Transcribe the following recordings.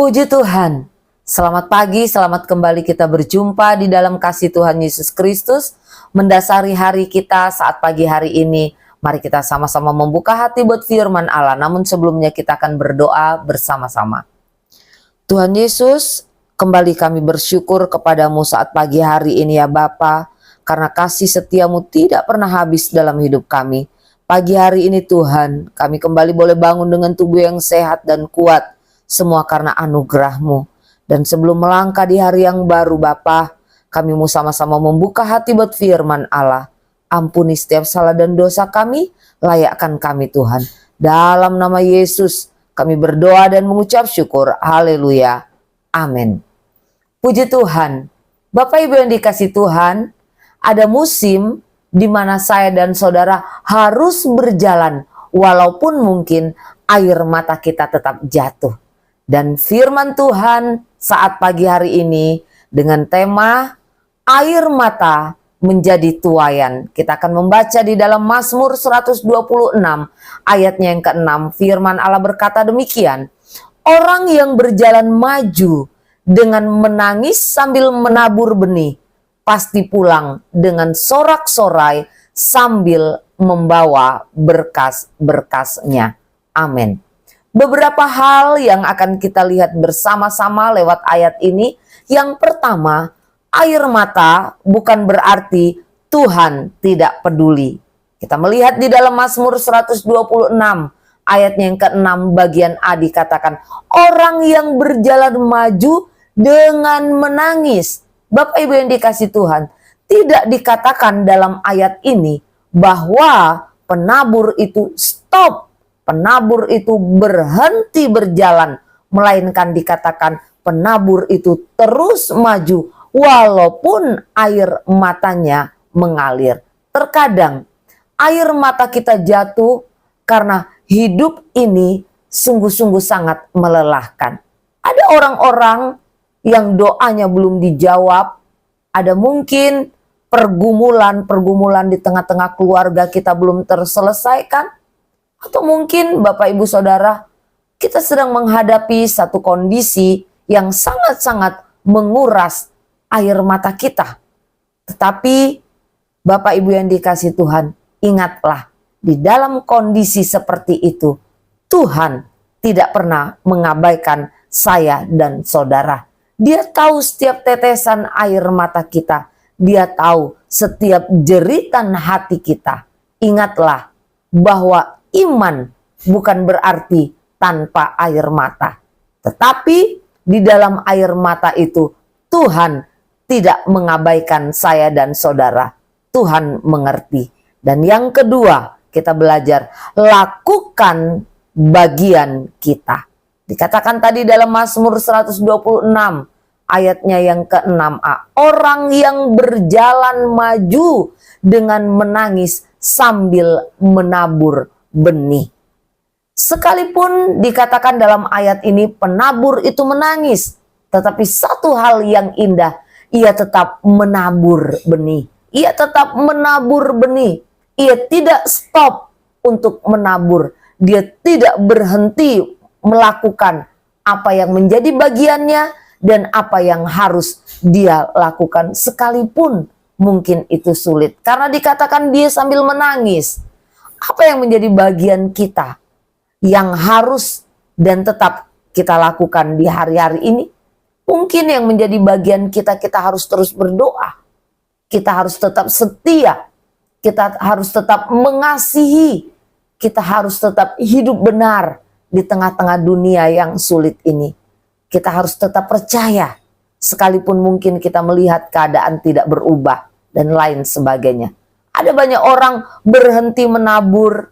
Puji Tuhan, selamat pagi, selamat kembali kita berjumpa di dalam kasih Tuhan Yesus Kristus. Mendasari hari kita saat pagi hari ini, mari kita sama-sama membuka hati buat firman Allah. Namun sebelumnya kita akan berdoa bersama-sama. Tuhan Yesus, kembali kami bersyukur kepadamu saat pagi hari ini ya Bapa, karena kasih setiamu tidak pernah habis dalam hidup kami. Pagi hari ini Tuhan, kami kembali boleh bangun dengan tubuh yang sehat dan kuat. Semua karena anugerah-Mu. Dan sebelum melangkah di hari yang baru Bapa, kami mau sama-sama membuka hati buat firman Allah. Ampuni setiap salah dan dosa kami, layakkan kami Tuhan. Dalam nama Yesus kami berdoa dan mengucap syukur. Haleluya. Amin. Puji Tuhan. Bapak Ibu yang dikasih Tuhan, ada musim di mana saya dan saudara harus berjalan walaupun mungkin air mata kita tetap jatuh. Dan firman Tuhan saat pagi hari ini dengan tema air mata menjadi tuaian. Kita akan membaca di dalam Mazmur 126 ayatnya yang ke-6. Firman Allah berkata demikian. Orang yang berjalan maju dengan menangis sambil menabur benih, pasti pulang dengan sorak-sorai sambil membawa berkas-berkasnya. Amin. Beberapa hal yang akan kita lihat bersama-sama lewat ayat ini. Yang pertama, air mata bukan berarti Tuhan tidak peduli. Kita melihat di dalam Mazmur 126 ayatnya yang ke-6 bagian A dikatakan, orang yang berjalan maju dengan menangis. Bapak Ibu yang dikasih Tuhan, tidak dikatakan dalam ayat ini bahwa penabur itu stop. Penabur itu berhenti berjalan, melainkan dikatakan penabur itu terus maju walaupun air matanya mengalir. Terkadang air mata kita jatuh karena hidup ini sungguh-sungguh sangat melelahkan. Ada orang-orang yang doanya belum dijawab, ada mungkin pergumulan di tengah-tengah keluarga kita belum terselesaikan. Atau mungkin Bapak Ibu Saudara, kita sedang menghadapi satu kondisi yang sangat-sangat menguras air mata kita. Tetapi Bapak Ibu yang dikasih Tuhan, ingatlah di dalam kondisi seperti itu, Tuhan tidak pernah mengabaikan saya dan saudara. Dia tahu setiap tetesan air mata kita. Dia tahu setiap jeritan hati kita. Ingatlah bahwa iman bukan berarti tanpa air mata. Tetapi di dalam air mata itu Tuhan tidak mengabaikan saya dan saudara. Tuhan mengerti. Dan yang kedua, kita belajar lakukan bagian kita. Dikatakan tadi dalam Mazmur 126 ayatnya yang ke-6a. Orang yang berjalan maju dengan menangis sambil menabur benih. Sekalipun dikatakan dalam ayat ini penabur itu menangis, tetapi satu hal yang indah, ia tetap menabur benih. Ia tetap menabur benih. Ia tidak stop untuk menabur. Dia tidak berhenti melakukan apa yang menjadi bagiannya dan apa yang harus dia lakukan sekalipun mungkin itu sulit. Karena dikatakan dia sambil menangis. Apa yang menjadi bagian kita yang harus dan tetap kita lakukan di hari-hari ini? Mungkin yang menjadi bagian kita harus terus berdoa. Kita harus tetap setia. Kita harus tetap mengasihi. Kita harus tetap hidup benar di tengah-tengah dunia yang sulit ini. Kita harus tetap percaya. Sekalipun mungkin kita melihat keadaan tidak berubah dan lain sebagainya. Ada banyak orang berhenti menabur,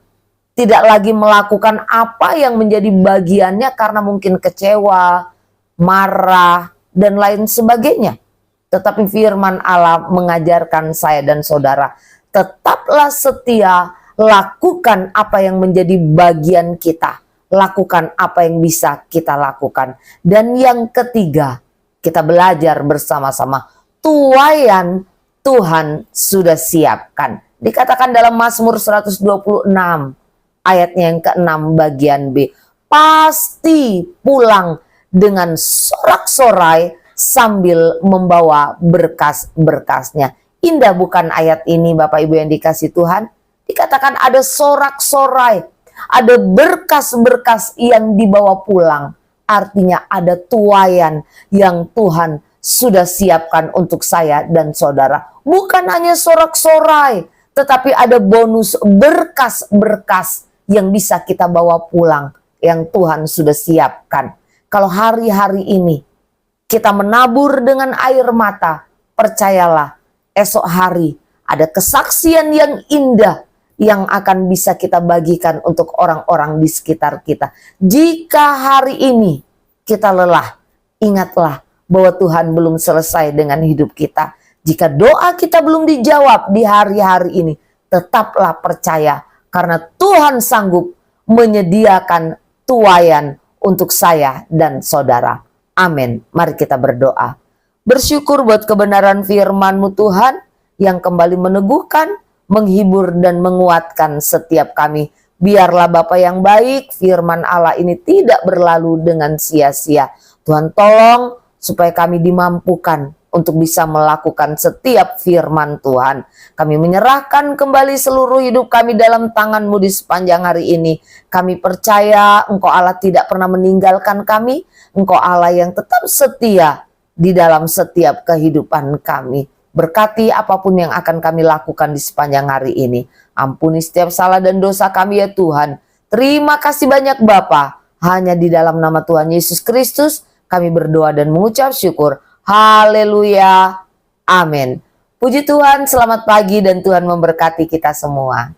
tidak lagi melakukan apa yang menjadi bagiannya karena mungkin kecewa, marah, dan lain sebagainya. Tetapi firman Allah mengajarkan saya dan saudara, tetaplah setia, lakukan apa yang menjadi bagian kita. Lakukan apa yang bisa kita lakukan. Dan yang ketiga, kita belajar bersama-sama, tuaian Tuhan sudah siapkan. Dikatakan dalam Mazmur 126 ayatnya yang ke-6 bagian B. Pasti pulang dengan sorak-sorai sambil membawa berkas-berkasnya. Indah bukan ayat ini Bapak Ibu yang dikasih Tuhan? Dikatakan ada sorak-sorai, ada berkas-berkas yang dibawa pulang. Artinya ada tuaian yang Tuhan sudah siapkan untuk saya dan saudara. Bukan hanya sorak-sorai, tetapi ada bonus berkas-berkas yang bisa kita bawa pulang, yang Tuhan sudah siapkan. Kalau hari-hari ini kita menabur dengan air mata, percayalah, esok hari ada kesaksian yang indah yang akan bisa kita bagikan untuk orang-orang di sekitar kita. Jika hari ini kita lelah, ingatlah bahwa Tuhan belum selesai dengan hidup kita. Jika doa kita belum dijawab di hari-hari ini, tetaplah percaya karena Tuhan sanggup menyediakan tuaian untuk saya dan saudara. Amin. Mari kita berdoa. Bersyukur buat kebenaran firman-Mu Tuhan yang kembali meneguhkan, menghibur dan menguatkan setiap kami. Biarlah Bapa yang baik, firman Allah ini tidak berlalu dengan sia-sia. Tuhan tolong supaya kami dimampukan untuk bisa melakukan setiap firman Tuhan. Kami menyerahkan kembali seluruh hidup kami dalam tangan-Mu di sepanjang hari ini. Kami percaya Engkau Allah tidak pernah meninggalkan kami. Engkau Allah yang tetap setia di dalam setiap kehidupan kami. Berkati apapun yang akan kami lakukan di sepanjang hari ini. Ampuni setiap salah dan dosa kami ya Tuhan. Terima kasih banyak Bapa. Hanya di dalam nama Tuhan Yesus Kristus kami berdoa dan mengucap syukur. Haleluya. Amin. Puji Tuhan, selamat pagi dan Tuhan memberkati kita semua.